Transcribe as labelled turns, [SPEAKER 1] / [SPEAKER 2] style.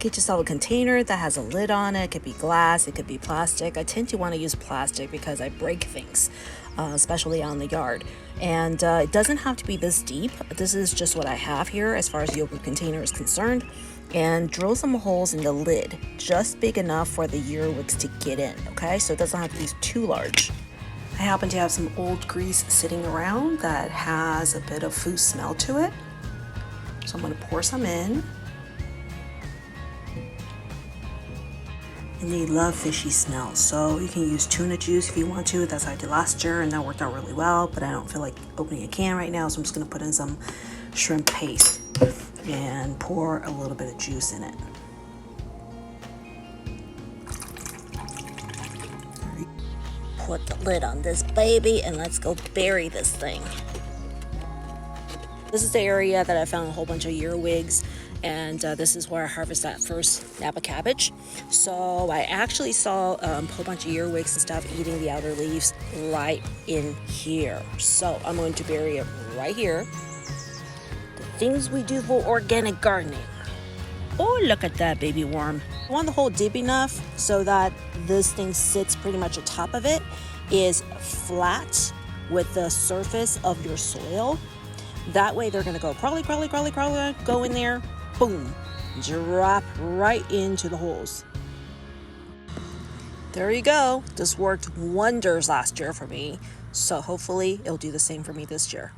[SPEAKER 1] get yourself a container that has a lid on it. It could be glass, it could be plastic. I tend to want to use plastic because I break things, especially on the yard. And it doesn't have to be this deep. This is just what I have here as far as yogurt container is concerned. And drill some holes in the lid, just big enough for the earwigs to get in, okay? So it doesn't have to be too large. I happen to have some old grease sitting around that has a bit of food smell to it. So I'm gonna pour some in. And they love fishy smells, so you can use tuna juice if you want to. That's what I did last year, and that worked out really well, but I don't feel like opening a can right now, so I'm just gonna put in some shrimp paste and pour a little bit of juice in it. Put the lid on this baby, and let's go bury this thing. This is the area that I found a whole bunch of earwigs, and this is where I harvest that first Napa cabbage. So I actually saw a whole bunch of earwigs and stuff eating the outer leaves right in here. So I'm going to bury it right here. The things we do for organic gardening. Oh, look at that baby worm. I want the hole deep enough so that this thing sits pretty much on top of it, is flat with the surface of your soil. That way they're gonna go crawly, go in there, boom, drop right into the holes. There you go. This worked wonders last year for me. So hopefully it'll do the same for me this year.